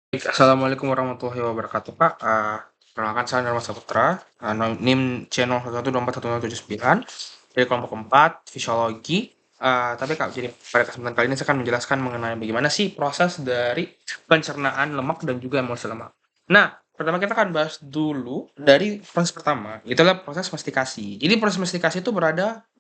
Baik, assalamualaikum warahmatullahi wabarakatuh, Kak. Perkenalkan saya Nirmal Saputra, NIM C01241079 dari kelompok 4 fisiologi. Tapi Kak, jadi pada kesempatan kali ini saya akan menjelaskan mengenai bagaimana sih proses dari pencernaan lemak dan juga emulsi lemak. Nah, pertama kita akan bahas dulu dari proses pertama, itulah proses mastikasi. Jadi proses mastikasi itu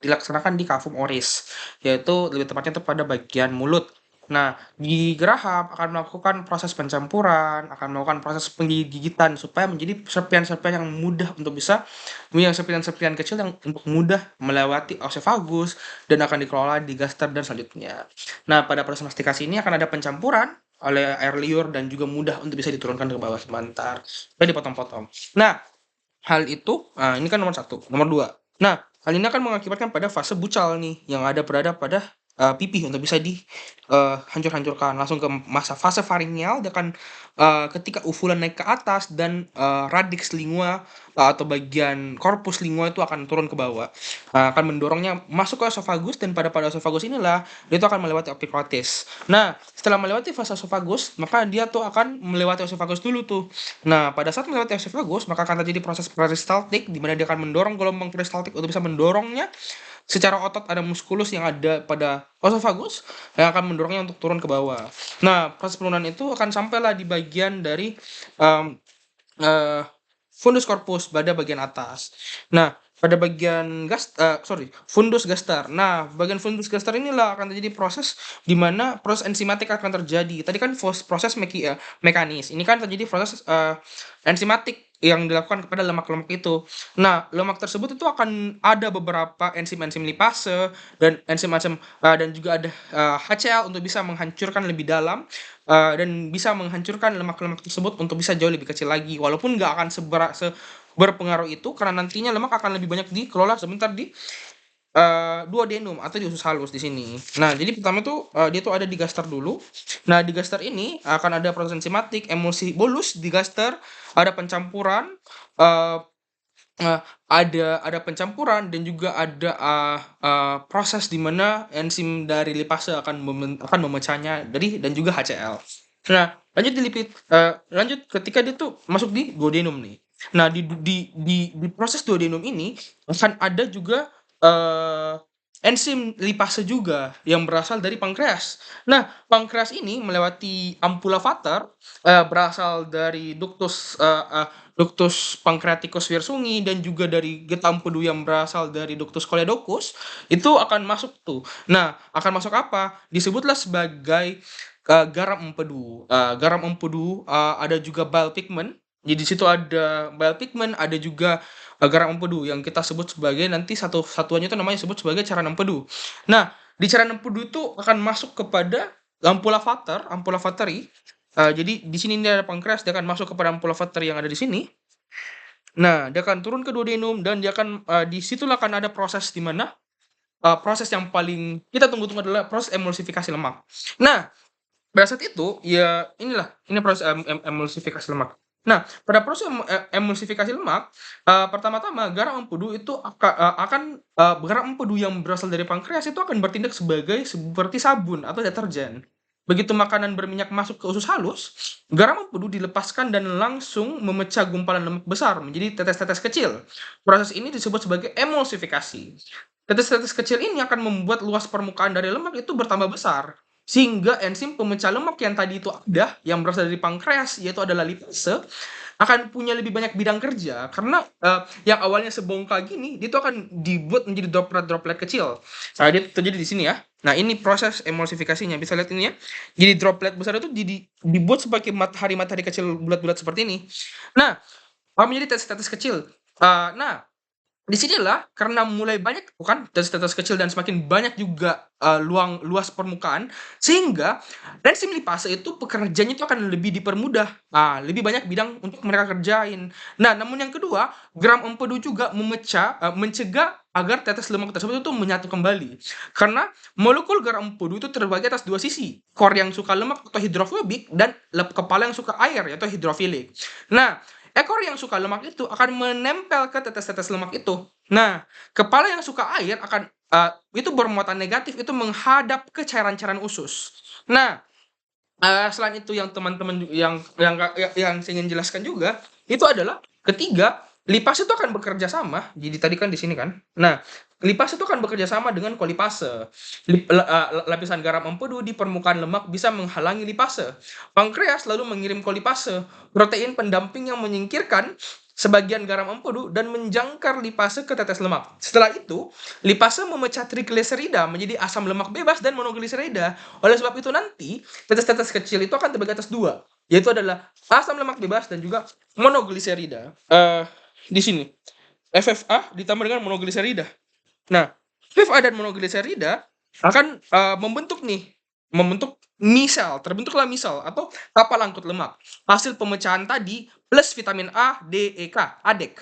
dilaksanakan di kafum oris, yaitu lebih tepatnya itu pada bagian mulut. Nah, di geraham akan melakukan proses pencampuran, akan melakukan proses penggigitan supaya menjadi serpihan-serpihan yang mudah untuk bisa yang serpihan-serpihan kecil yang untuk mudah melewati oesophagus dan akan dikelola di gaster dan selanjutnya. Nah, pada proses mastikasi ini akan ada pencampuran oleh air liur dan juga mudah untuk bisa diturunkan ke bawah sebentar, supaya dipotong-potong. Nah, hal itu, ini kan nomor satu. Nomor dua. Nah, hal ini akan mengakibatkan pada fase bucal nih, yang berada pada pipih untuk bisa hancur-hancurkan langsung ke masa fase faringeal. Dia akan ketika uvulan naik ke atas dan radix lingua atau bagian korpus lingua itu akan turun ke bawah, akan mendorongnya masuk ke esophagus dan pada esophagus inilah dia itu akan melewati epiglottis. Nah, setelah melewati fase esophagus, maka dia tuh akan melewati esophagus dulu tuh. Nah, pada saat melewati esophagus, maka akan terjadi proses peristaltik di mana dia akan mendorong gelombang peristaltik untuk bisa mendorongnya secara otot. Ada muskulus yang ada pada esophagus yang akan mendorongnya untuk turun ke bawah. Nah, proses penurunan itu akan sampailah di bagian dari um, uh, fundus corpus pada bagian atas. Nah, pada bagian fundus gaster. Nah, bagian fundus gaster inilah akan terjadi proses di mana proses enzimatik akan terjadi. Tadi kan proses mekanis. Ini kan terjadi proses enzimatik yang dilakukan kepada lemak-lemak itu. Nah, lemak tersebut itu akan ada beberapa enzim-enzim lipase dan enzim-enzim dan juga ada HCl untuk bisa menghancurkan lebih dalam dan bisa menghancurkan lemak-lemak tersebut untuk bisa jauh lebih kecil lagi. Walaupun nggak akan berpengaruh itu karena nantinya lemak akan lebih banyak dikelola sebentar di duodenum atau di usus halus di sini. Nah, jadi pertama tuh dia tuh ada di gaster dulu. Nah, di gaster ini akan ada proses enzimatik, emulsi bolus di gaster, ada pencampuran, uh, ada pencampuran dan juga ada proses di mana enzim dari lipase akan memecahnya dan juga HCl. Nah, lanjut ketika dia tuh masuk di duodenum nih. Nah, di proses duodenum ini akan ada juga eh, enzim lipase juga yang berasal dari pankreas. Nah, pankreas ini melewati ampula vater berasal dari ductus pancreaticus wirsunghi dan juga dari getah empedu yang berasal dari ductus coledochus itu akan masuk tuh. Nah, akan masuk apa? Disebutlah sebagai garam empedu. Garam empedu ada juga bile pigment. Jadi di situ ada bile pigment, ada juga garam empedu yang kita sebut sebagai nanti satuannya itu namanya sebut sebagai cairan empedu. Nah, di cairan empedu itu akan masuk kepada ampula vateri. Jadi di sini ini ada pankreas, dia akan masuk kepada ampula vateri yang ada di sini. Nah, dia akan turun ke duodenum dan dia akan di situlah akan ada proses di mana proses yang paling kita tunggu-tunggu adalah proses emulsifikasi lemak. Nah, pada saat itu ya ini proses emulsifikasi lemak. Nah, pada proses emulsifikasi lemak, pertama-tama garam empedu itu garam empedu yang berasal dari pankreas itu akan bertindak seperti sabun atau deterjen. Begitu makanan berminyak masuk ke usus halus, garam empedu dilepaskan dan langsung memecah gumpalan lemak besar menjadi tetes-tetes kecil. Proses ini disebut sebagai emulsifikasi. Tetes-tetes kecil ini akan membuat luas permukaan dari lemak itu bertambah besar, sehingga enzim pemecah lemak yang tadi itu ada, yang berasal dari pankreas, yaitu adalah lipase, akan punya lebih banyak bidang kerja karena yang awalnya sebongkah gini, dia itu akan dibuat menjadi droplet-droplet kecil. Nah, dia terjadi di sini ya. Nah, ini proses emulsifikasinya. Bisa lihat ini ya. Jadi droplet besar itu dibuat sebagai matahari-matahari kecil bulat-bulat seperti ini. Nah, menjadi tetes-tetes kecil. Nah, di sinilah karena mulai banyak kan tetes-tetes kecil dan semakin banyak juga luas permukaan, sehingga enzim lipase itu pekerjaannya itu akan lebih dipermudah. Lebih banyak bidang untuk mereka kerjain. Nah, namun yang kedua, gram empedu juga mencegah agar tetes lemak tersebut itu menyatu kembali. Karena molekul garam empedu itu terbagi atas dua sisi, core yang suka lemak atau hidrofobik dan kepala yang suka air yaitu hidrofilik. Nah, ekor yang suka lemak itu akan menempel ke tetes-tetes lemak itu. Nah, kepala yang suka air itu bermuatan negatif itu menghadap ke cairan-cairan usus. Nah, Selain itu yang teman-teman yang saya ingin jelaskan juga, itu adalah ketiga, lipase itu akan bekerja sama, jadi tadi kan di sini kan. Nah, lipase itu akan bekerja sama dengan kolipase. Lapisan garam empedu di permukaan lemak bisa menghalangi lipase. Pankreas lalu mengirim kolipase, protein pendamping yang menyingkirkan sebagian garam empedu dan menjangkar lipase ke tetes lemak. Setelah itu, lipase memecah trigliserida menjadi asam lemak bebas dan monogliserida. Oleh sebab itu nanti tetes-tetes kecil itu akan terbagi atas dua, yaitu adalah asam lemak bebas dan juga monogliserida. Di sini FFA ditambah dengan monogliserida. Nah, FFA dan monogliserida akan membentuk misel, terbentuklah misel atau kapal angkut lemak. Hasil pemecahan tadi plus vitamin A, D, E, K, ADEK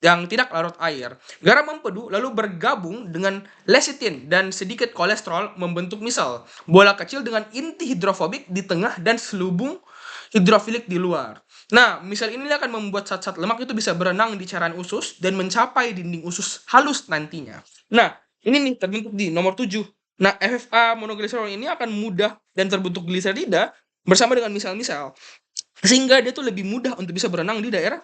yang tidak larut air. Garam empedu lalu bergabung dengan lecitin dan sedikit kolesterol membentuk misel. Bola kecil dengan inti hidrofobik di tengah dan selubung hidrofilik di luar. Nah, misal ini akan membuat zat-zat lemak itu bisa berenang di cairan usus dan mencapai dinding usus halus nantinya. Nah, ini nih terbentuk di nomor 7. Nah, FFA monogliserol ini akan mudah dan terbentuk gliserida bersama dengan misal-misal. Sehingga dia tuh lebih mudah untuk bisa berenang di daerah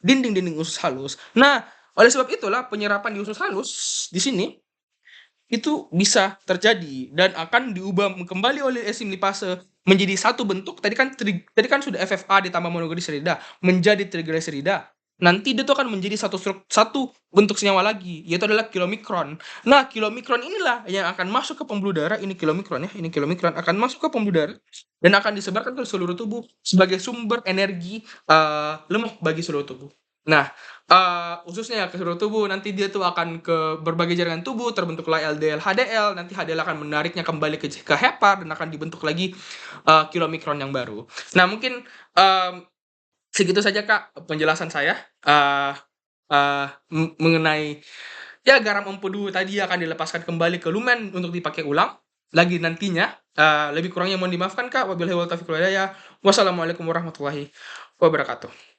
dinding-dinding usus halus. Nah, oleh sebab itulah penyerapan di usus halus di sini itu bisa terjadi dan akan diubah kembali oleh enzim lipase menjadi satu bentuk. Tadi kan sudah FFA ditambah monogliserida menjadi trigliserida. Nanti dia tuh akan menjadi satu bentuk senyawa lagi, yaitu adalah kilomikron. Nah, kilomikron inilah yang akan masuk ke pembuluh darah. Ini kilomikron ya, ini kilomikron akan masuk ke pembuluh darah dan akan disebarkan ke seluruh tubuh sebagai sumber energi lemak bagi seluruh tubuh. Nah, khususnya ke seluruh tubuh, nanti dia tuh akan ke berbagai jaringan tubuh, terbentuklah LDL, HDL, nanti HDL akan menariknya kembali ke hepar dan akan dibentuk lagi kilomikron yang baru. Nah, mungkin segitu saja Kak penjelasan saya mengenai ya garam empedu tadi akan dilepaskan kembali ke lumen untuk dipakai ulang lagi nantinya. Lebih kurangnya mohon dimaafkan Kak. Wabillahi taufiq wal hidayah. Wassalamualaikum warahmatullahi wabarakatuh.